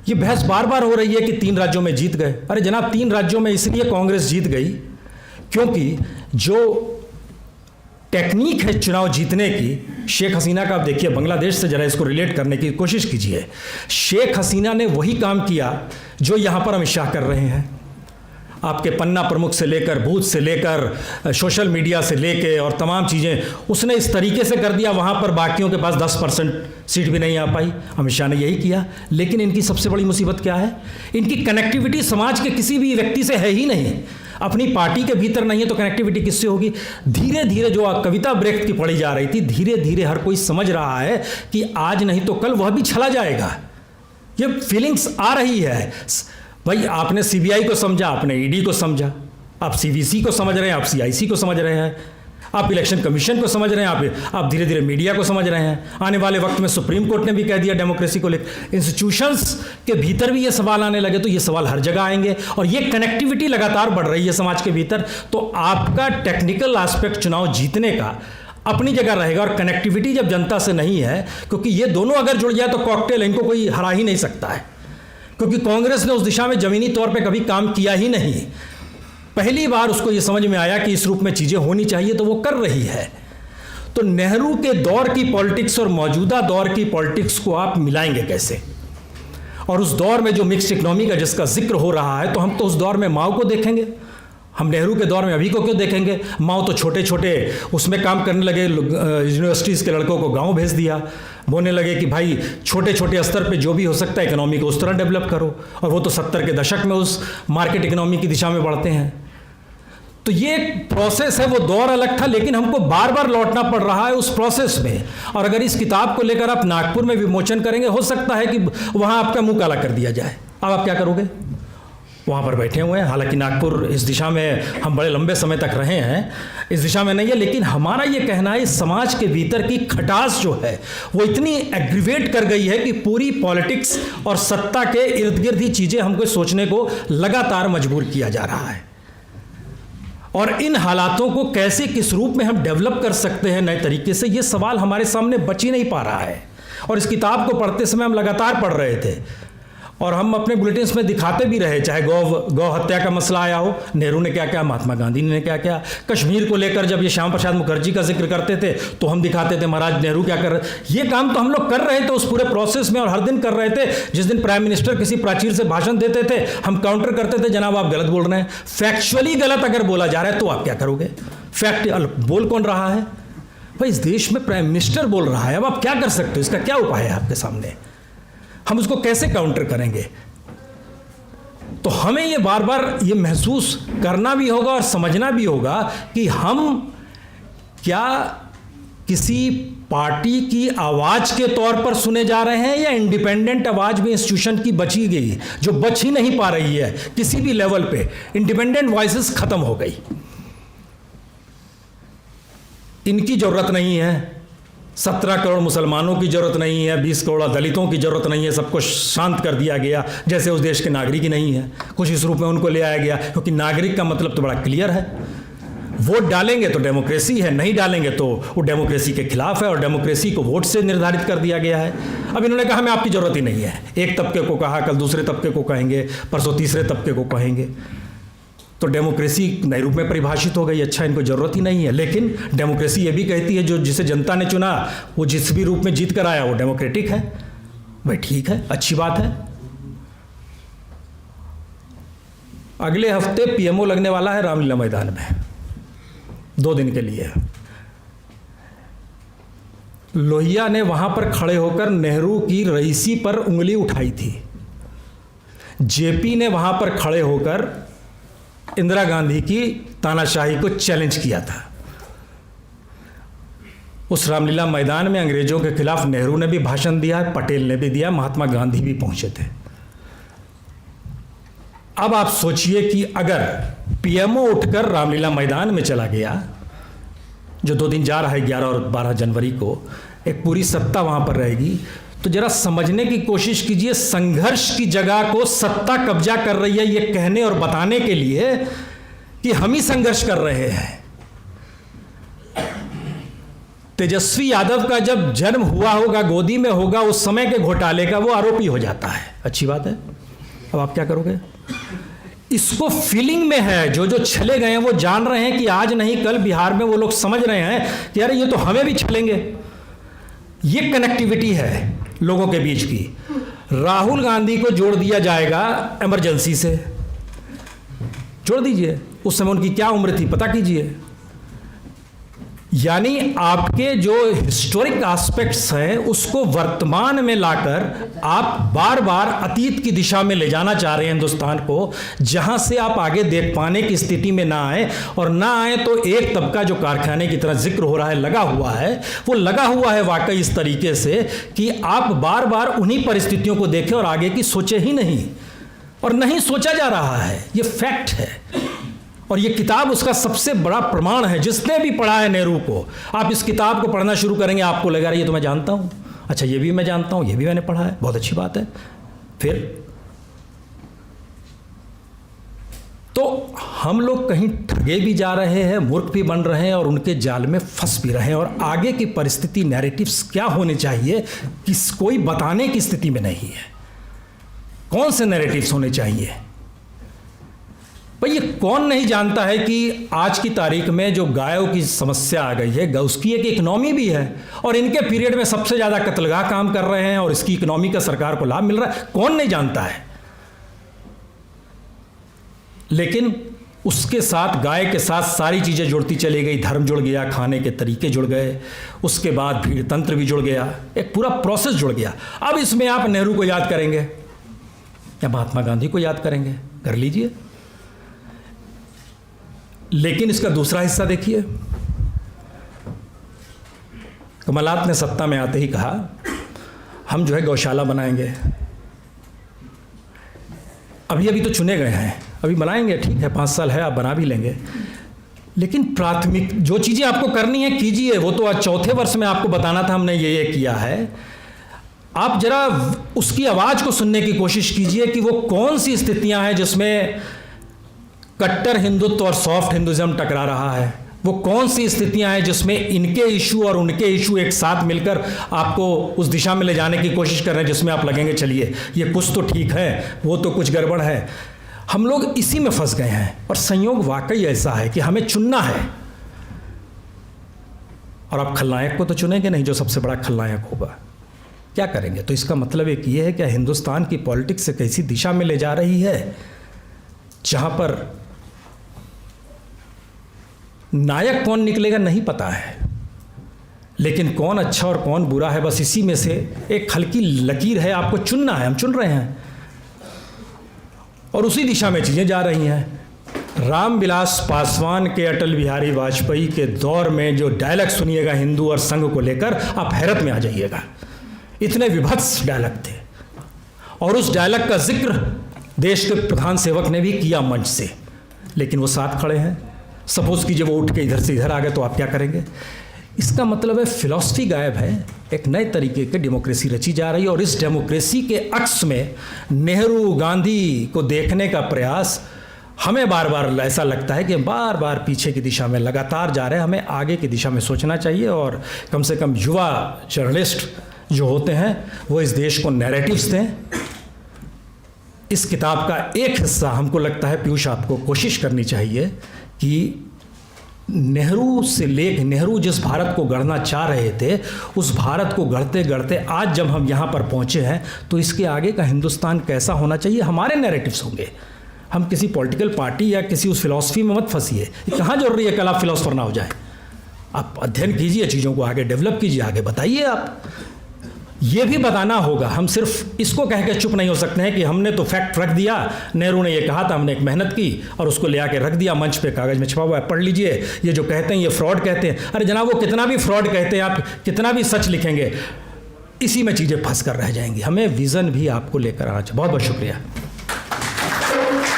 ये बहस बार बार हो रही है कि 3 राज्यों में जीत गए। अरे जनाब, 3 राज्यों में इसलिए कांग्रेस जीत गई क्योंकि जो टेक्निक है चुनाव जीतने की, शेख हसीना का आप देखिए, बांग्लादेश से जरा इसको रिलेट करने की कोशिश कीजिए। शेख हसीना ने वही काम किया जो यहां पर अमित शाह कर रहे हैं। आपके पन्ना प्रमुख से लेकर, बूथ से लेकर, सोशल मीडिया से लेकर और तमाम चीज़ें उसने इस तरीके से कर दिया, वहाँ पर बाकियों के पास 10% सीट भी नहीं आ पाई। अमित शाह ने यही किया। लेकिन इनकी सबसे बड़ी मुसीबत क्या है? इनकी कनेक्टिविटी समाज के किसी भी व्यक्ति से है ही नहीं। अपनी पार्टी के भीतर नहीं है तो कनेक्टिविटी किससे होगी? धीरे धीरे जो कविता ब्रेख्त की पढ़ी जा रही थी, धीरे धीरे हर कोई समझ रहा है कि आज नहीं तो कल वह भी चला जाएगा। ये फीलिंग्स आ रही है। भाई आपने सीबीआई को समझा, आपने ईडी को समझा, आप सीवीसी को समझ रहे हैं, आप सीआईसी को समझ रहे हैं, आप इलेक्शन कमीशन को समझ रहे हैं, आप धीरे धीरे मीडिया को समझ रहे हैं। आने वाले वक्त में सुप्रीम कोर्ट ने भी कह दिया डेमोक्रेसी को लेकर। इंस्टीट्यूशंस के भीतर भी ये सवाल आने लगे तो ये सवाल हर जगह आएंगे और ये कनेक्टिविटी लगातार बढ़ रही है समाज के भीतर। तो आपका टेक्निकल एस्पेक्ट चुनाव जीतने का अपनी जगह रहेगा और कनेक्टिविटी जब जनता से नहीं है, क्योंकि ये दोनों अगर जुड़ जाए तो कॉकटेल, इनको कोई हरा ही नहीं सकता है, क्योंकि कांग्रेस ने उस दिशा में जमीनी तौर पे कभी काम किया ही नहीं। पहली बार उसको ये समझ में आया कि इस रूप में चीजें होनी चाहिए तो वो कर रही है। तो नेहरू के दौर की पॉलिटिक्स और मौजूदा दौर की पॉलिटिक्स को आप मिलाएंगे कैसे? और उस दौर में जो मिक्स्ड इकोनॉमी का जिसका जिक्र हो रहा है, तो हम तो उस दौर में माओ को देखेंगे, हम नेहरू के दौर में अभी को क्यों देखेंगे? माओ तो छोटे छोटे उसमें काम करने लगे, यूनिवर्सिटीज़ के लड़कों को गांव भेज दिया, बोलने लगे कि भाई छोटे छोटे स्तर पे जो भी हो सकता है इकोनॉमी को उस तरह डेवलप करो, और वो तो 70 के दशक में उस मार्केट इकोनॉमी की दिशा में बढ़ते हैं। तो ये एक प्रोसेस है, वो दौर अलग था, लेकिन हमको बार बार लौटना पड़ रहा है उस प्रोसेस में। और अगर इस किताब को लेकर आप नागपुर में विमोचन करेंगे, हो सकता है कि वहाँ आपका मुंह काला कर दिया जाए। अब आप क्या करोगे? वहाँ पर बैठे हुए हैं, हालांकि नागपुर इस दिशा में हम बड़े लंबे समय तक रहे हैं, इस दिशा में नहीं है, लेकिन हमारा ये कहना है समाज के भीतर की खटास जो है वो इतनी एग्रीवेट कर गई है कि पूरी पॉलिटिक्स और सत्ता के इर्द गिर्द ही चीज़ें हमको सोचने को लगातार मजबूर किया जा रहा है। और इन हालातों को कैसे, किस रूप में हम डेवलप कर सकते हैं नए तरीके से, ये सवाल हमारे सामने बच ही नहीं पा रहा है। और इस किताब को पढ़ते समय हम लगातार पढ़ रहे थे और हम अपने बुलेटिन्स में दिखाते भी रहे, चाहे गौ हत्या का मसला आया हो, नेहरू ने क्या क्या, महात्मा गांधी ने क्या क्या, कश्मीर को लेकर जब ये श्याम प्रसाद मुखर्जी का जिक्र करते थे तो हम दिखाते थे महाराज नेहरू क्या कर रहे। ये काम तो हम लोग कर रहे थे उस पूरे प्रोसेस में और हर दिन कर रहे थे। जिस दिन प्राइम मिनिस्टर किसी प्राचीर से भाषण देते थे हम काउंटर करते थे, जनाब आप गलत बोल रहे हैं। फैक्चुअली गलत अगर बोला जा रहा है तो आप क्या करोगे? फैक्ट बोल कौन रहा है भाई? इस देश में प्राइम मिनिस्टर बोल रहा है। अब आप क्या कर सकते हो? इसका क्या उपाय है आपके सामने? हम उसको कैसे काउंटर करेंगे? तो हमें ये बार बार ये महसूस करना भी होगा और समझना भी होगा कि हम क्या किसी पार्टी की आवाज के तौर पर सुने जा रहे हैं या इंडिपेंडेंट आवाज भी इंस्टीट्यूशन की बची गई, जो बच ही नहीं पा रही है किसी भी लेवल पे। इंडिपेंडेंट वॉइसेस खत्म हो गई, इनकी जरूरत नहीं है। 17 करोड़ मुसलमानों की जरूरत नहीं है, 20 करोड़ दलितों की जरूरत नहीं है, सबको शांत कर दिया गया जैसे उस देश के नागरिक ही नहीं है। कुछ इस रूप में उनको ले आया गया, क्योंकि नागरिक का मतलब तो बड़ा क्लियर है, वोट डालेंगे तो डेमोक्रेसी है, नहीं डालेंगे तो वो डेमोक्रेसी के खिलाफ है, और डेमोक्रेसी को वोट से निर्धारित कर दिया गया है। अब इन्होंने कहा हमें आपकी जरूरत ही नहीं है। एक तबके को कहा, कल दूसरे तबके को कहेंगे, परसों तीसरे तबके को कहेंगे, तो डेमोक्रेसी नए रूप में परिभाषित हो गई। अच्छा, इनको जरूरत ही नहीं है। लेकिन डेमोक्रेसी ये भी कहती है जो जिसे जनता ने चुना वो जिस भी रूप में जीत कर आया वो डेमोक्रेटिक है। भाई ठीक है, अच्छी बात है। अगले हफ्ते पीएमओ लगने वाला है रामलीला मैदान में 2 दिन के लिए। लोहिया ने वहां पर खड़े होकर नेहरू की रईसी पर उंगली उठाई थी। जेपी ने वहां पर खड़े होकर इंदिरा गांधी की तानाशाही को चैलेंज किया था। उस रामलीला मैदान में अंग्रेजों के खिलाफ नेहरू ने भी भाषण दिया है, पटेल ने भी दिया, महात्मा गांधी भी पहुंचे थे। अब आप सोचिए कि अगर पीएमओ उठकर रामलीला मैदान में चला गया, जो 2 दिन जा रहा है 11 और 12 जनवरी को, एक पूरी सत्ता वहां पर रहेगी, तो जरा समझने की कोशिश कीजिए, संघर्ष की जगह को सत्ता कब्जा कर रही है ये कहने और बताने के लिए कि हम ही संघर्ष कर रहे हैं। तेजस्वी यादव का जब जन्म हुआ होगा, गोदी में होगा, उस समय के घोटाले का वो आरोपी हो जाता है। अच्छी बात है। अब आप क्या करोगे? इसको फीलिंग में है। जो जो छले गए हैं वो जान रहे हैं कि आज नहीं कल बिहार में वो लोग समझ रहे हैं कि अरे ये तो हमें भी छलेंगे। ये कनेक्टिविटी है लोगों के बीच की। राहुल गांधी को जोड़ दिया जाएगा इमरजेंसी से, जोड़ दीजिए। उस समय उनकी क्या उम्र थी पता कीजिए। यानी आपके जो हिस्टोरिक एस्पेक्ट्स हैं उसको वर्तमान में लाकर आप बार बार अतीत की दिशा में ले जाना चाह रहे हैं हिंदुस्तान को, जहां से आप आगे देख पाने की स्थिति में ना आए। और ना आए तो एक तबका जो कारखाने की तरह जिक्र हो रहा है लगा हुआ है, वो लगा हुआ है वाकई इस तरीके से कि आप बार बार उन्हीं परिस्थितियों को देखें और आगे की सोचे ही नहीं, और नहीं सोचा जा रहा है। ये फैक्ट है और ये किताब उसका सबसे बड़ा प्रमाण है। जिसने भी पढ़ा है नेहरू को, आप इस किताब को पढ़ना शुरू करेंगे आपको लगेगा ये तो मैं जानता हूँ, अच्छा ये भी मैं जानता हूँ, ये भी मैंने पढ़ा है, बहुत अच्छी बात है। फिर तो हम लोग कहीं ठगे भी जा रहे हैं, मूर्ख भी बन रहे हैं और उनके जाल में फंस भी रहे हैं। और आगे की परिस्थिति, नैरेटिव्स क्या होने चाहिए किस कोई बताने की स्थिति में नहीं है। कौन से नैरेटिव्स होने चाहिए भाई? ये कौन नहीं जानता है कि आज की तारीख में जो गायों की समस्या आ गई है, उसकी एक इकोनॉमी भी है और इनके पीरियड में सबसे ज़्यादा कत्लगाह काम कर रहे हैं और इसकी इकोनॉमी का सरकार को लाभ मिल रहा है। कौन नहीं जानता है? लेकिन उसके साथ, गाय के साथ सारी चीज़ें जुड़ती चली गई। धर्म जुड़ गया, खाने के तरीके जुड़ गए, उसके बाद भीड़ तंत्र भी जुड़ गया, एक पूरा प्रोसेस जुड़ गया। अब इसमें आप नेहरू को याद करेंगे या महात्मा गांधी को याद करेंगे, कर लीजिए। लेकिन इसका दूसरा हिस्सा देखिए। कमलनाथ ने सत्ता में आते ही कहा हम जो है गौशाला बनाएंगे। अभी तो चुने गए हैं, अभी बनाएंगे, ठीक है 5 साल है, आप बना भी लेंगे। लेकिन प्राथमिक जो चीज़ें आपको करनी है कीजिए। वो तो आज चौथे वर्ष में आपको बताना था हमने ये किया है। आप जरा उसकी आवाज़ को सुनने की कोशिश कीजिए कि वो कौन सी स्थितियां हैं जिसमें कट्टर हिंदुत्व और सॉफ्ट हिंदुइज्म टकरा रहा है। वो कौन सी स्थितियां हैं जिसमें इनके इशू और उनके इशू एक साथ मिलकर आपको उस दिशा में ले जाने की कोशिश कर रहे हैं जिसमें आप लगेंगे चलिए ये कुछ तो ठीक है, वो तो कुछ गड़बड़ है। हम लोग इसी में फंस गए हैं और संयोग वाकई ऐसा है कि हमें चुनना है। और आप खलनायक को तो चुनेंगे नहीं जो सबसे बड़ा खलनायक होगा। क्या करेंगे? तो इसका मतलब एक ये है कि हिंदुस्तान की पॉलिटिक्स से कैसी दिशा में ले जा रही है जहां पर नायक कौन निकलेगा नहीं पता है, लेकिन कौन अच्छा और कौन बुरा है बस इसी में से एक हल्की लकीर है। आपको चुनना है, हम चुन रहे हैं और उसी दिशा में चीज़ें जा रही हैं। रामविलास पासवान के अटल बिहारी वाजपेयी के दौर में जो डायलॉग सुनिएगा हिंदू और संघ को लेकर, आप हैरत में आ जाइएगा। इतने विभत्स डायलॉग थे और उस डायलॉग का जिक्र देश के प्रधान सेवक ने भी किया मंच से, लेकिन वो साथ खड़े हैं। सपोज कीजिए वो उठ के इधर से इधर आ गए तो आप क्या करेंगे? इसका मतलब है फिलॉसफी गायब है, एक नए तरीके की डेमोक्रेसी रची जा रही है। और इस डेमोक्रेसी के अक्स में नेहरू गांधी को देखने का प्रयास हमें बार बार ऐसा लगता है कि बार बार पीछे की दिशा में लगातार जा रहे हैं। हमें आगे की दिशा में सोचना चाहिए और कम से कम युवा जर्नलिस्ट जो होते हैं वो इस देश को नैरेटिव्स दें। इस किताब का एक हिस्सा हमको लगता है पीयूष आपको कोशिश करनी चाहिए कि नेहरू जिस भारत को गढ़ना चाह रहे थे उस भारत को गढ़ते गढ़ते आज जब हम यहाँ पर पहुँचे हैं तो इसके आगे का हिंदुस्तान कैसा होना चाहिए हमारे नैरेटिव्स होंगे। हम किसी पॉलिटिकल पार्टी या किसी उस फिलॉसफी में मत फंसिए। कहाँ जरूरी है कल आप फिलॉसफर ना हो जाए। आप अध्ययन कीजिए, चीज़ों को आगे डेवलप कीजिए, आगे बताइए। आप ये भी बताना होगा। हम सिर्फ इसको कह के चुप नहीं हो सकते हैं कि हमने तो फैक्ट रख दिया, नेहरू ने ये कहा था, हमने एक मेहनत की और उसको ले आके रख दिया मंच पे, कागज़ में छपा हुआ है, पढ़ लीजिए। ये जो कहते हैं ये फ्रॉड कहते हैं। अरे जनाब वो कितना भी फ्रॉड कहते हैं, आप कितना भी सच लिखेंगे, इसी में चीज़ें फंस कर रह जाएंगी। हमें विज़न भी आपको लेकर आना चाहिए। बहुत बहुत शुक्रिया।